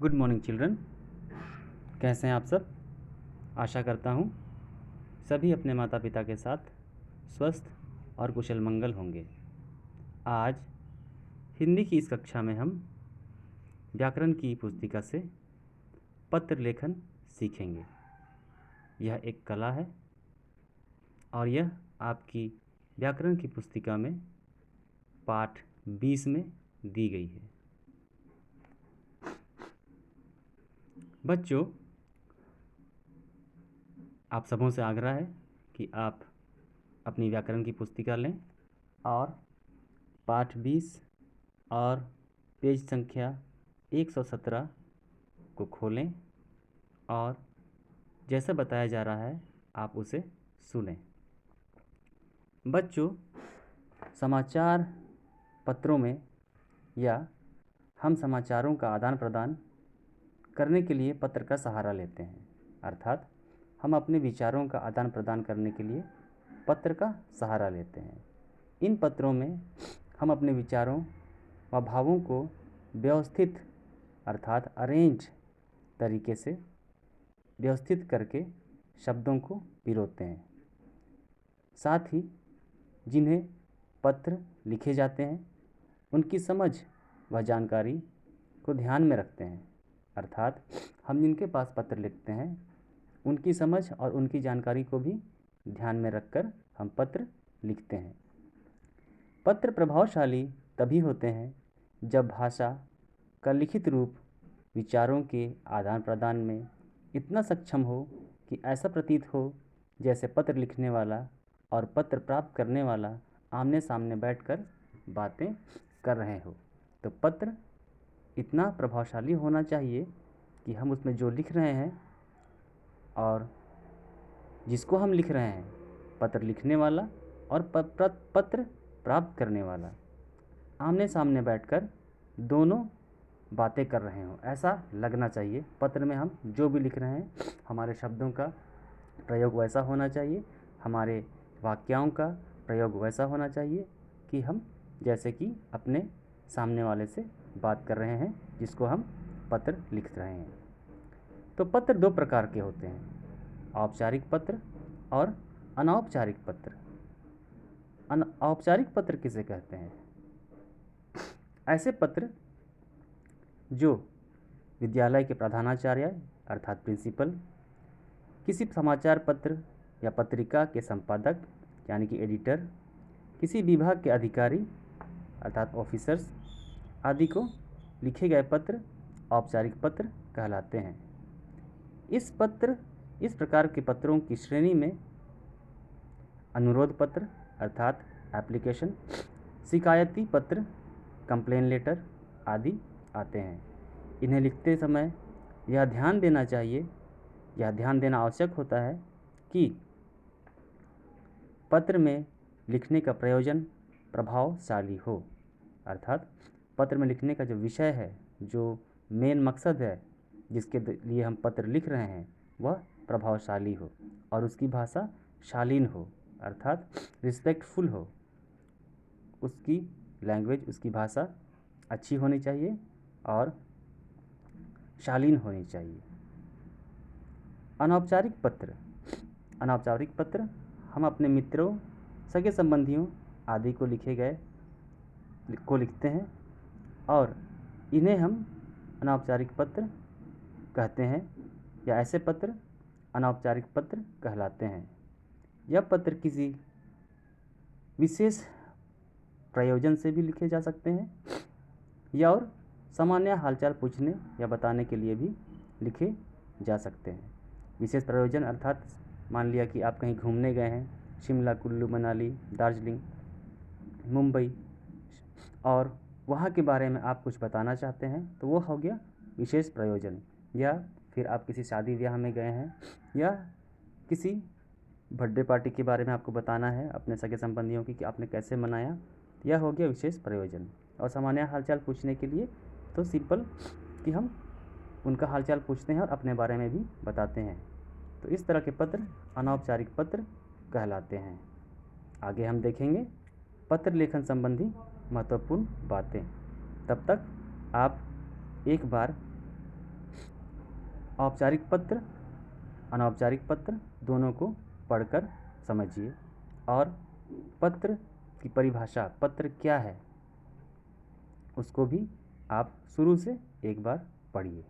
Good morning children. कैसे हैं आप सब? आशा करता हूँ सभी अपने माता पिता के साथ स्वस्थ और कुशल मंगल होंगे। आज हिंदी की इस कक्षा में हम व्याकरण की पुस्तिका से पत्र लेखन सीखेंगे। यह एक कला है और यह आपकी व्याकरण की पुस्तिका में पाठ 20 में दी गई है। बच्चों, आप सबों से आग्रह है कि आप अपनी व्याकरण की पुस्तिका लें और पाठ 20 और पेज संख्या 117 को खोलें और जैसा बताया जा रहा है आप उसे सुनें। बच्चों, समाचार पत्रों में या हम समाचारों का आदान प्रदान करने के लिए पत्र का सहारा लेते हैं, अर्थात हम अपने विचारों का आदान प्रदान करने के लिए पत्र का सहारा लेते हैं। इन पत्रों में हम अपने विचारों व भावों को व्यवस्थित अर्थात अरेंज तरीके से व्यवस्थित करके शब्दों को पिरोते हैं। साथ ही जिन्हें पत्र लिखे जाते हैं उनकी समझ व जानकारी को ध्यान में रखते हैं, अर्थात हम जिनके पास पत्र लिखते हैं उनकी समझ और उनकी जानकारी को भी ध्यान में रखकर हम पत्र लिखते हैं। पत्र प्रभावशाली तभी होते हैं जब भाषा का लिखित रूप विचारों के आदान प्रदान में इतना सक्षम हो कि ऐसा प्रतीत हो जैसे पत्र लिखने वाला और पत्र प्राप्त करने वाला आमने सामने बैठकर बातें कर रहे हो। तो पत्र इतना प्रभावशाली होना चाहिए कि हम उसमें जो लिख रहे हैं और जिसको हम लिख रहे हैं, पत्र लिखने वाला और पत्र प्राप्त करने वाला आमने सामने बैठकर दोनों बातें कर रहे हो, ऐसा लगना चाहिए। पत्र में हम जो भी लिख रहे हैं हमारे शब्दों का प्रयोग वैसा होना चाहिए, हमारे वाक्यों का प्रयोग वैसा होना चाहिए कि हम जैसे कि अपने सामने वाले से बात कर रहे हैं जिसको हम पत्र लिख रहे हैं। तो पत्र दो प्रकार के होते हैं, औपचारिक पत्र और अनौपचारिक पत्र। औपचारिक पत्र किसे कहते हैं? ऐसे पत्र जो विद्यालय के प्रधानाचार्य अर्थात प्रिंसिपल, किसी समाचार पत्र या पत्रिका के संपादक यानी कि एडिटर, किसी विभाग के अधिकारी अर्थात ऑफिसर्स आदि को लिखे गए पत्र औपचारिक पत्र कहलाते हैं। इस प्रकार के पत्रों की श्रेणी में अनुरोध पत्र अर्थात एप्लीकेशन, शिकायती पत्र कंप्लेन लेटर आदि आते हैं। इन्हें लिखते समय यह ध्यान देना आवश्यक होता है कि पत्र में लिखने का प्रयोजन प्रभावशाली हो, अर्थात पत्र में लिखने का जो विषय है, जो मेन मकसद है जिसके लिए हम पत्र लिख रहे हैं वह प्रभावशाली हो और उसकी भाषा शालीन हो अर्थात रिस्पेक्टफुल हो। उसकी लैंग्वेज, उसकी भाषा अच्छी होनी चाहिए और शालीन होनी चाहिए। अनौपचारिक पत्र हम अपने मित्रों, सगे संबंधियों आदि को लिखते हैं और इन्हें हम अनौपचारिक पत्र कहते हैं या ऐसे पत्र अनौपचारिक पत्र कहलाते हैं। यह पत्र किसी विशेष प्रयोजन से भी लिखे जा सकते हैं या और सामान्य हालचाल पूछने या बताने के लिए भी लिखे जा सकते हैं। विशेष प्रयोजन अर्थात मान लिया कि आप कहीं घूमने गए हैं, शिमला, कुल्लू, मनाली, दार्जिलिंग, मुंबई, और वहाँ के बारे में आप कुछ बताना चाहते हैं तो वो हो गया विशेष प्रयोजन। या फिर आप किसी शादी ब्याह में गए हैं या किसी बर्थडे पार्टी के बारे में आपको बताना है अपने सगे संबंधियों की कि आपने कैसे मनाया, यह हो गया विशेष प्रयोजन। और सामान्य हालचाल पूछने के लिए तो सिंपल कि हम उनका हालचाल पूछते हैं और अपने बारे में भी बताते हैं। तो इस तरह के पत्र अनौपचारिक पत्र कहलाते हैं। आगे हम देखेंगे पत्र लेखन संबंधी महत्वपूर्ण बातें। तब तक आप एक बार औपचारिक पत्र, अनौपचारिक पत्र दोनों को पढ़कर समझिए और पत्र की परिभाषा, पत्र क्या है, उसको भी आप शुरू से एक बार पढ़िए।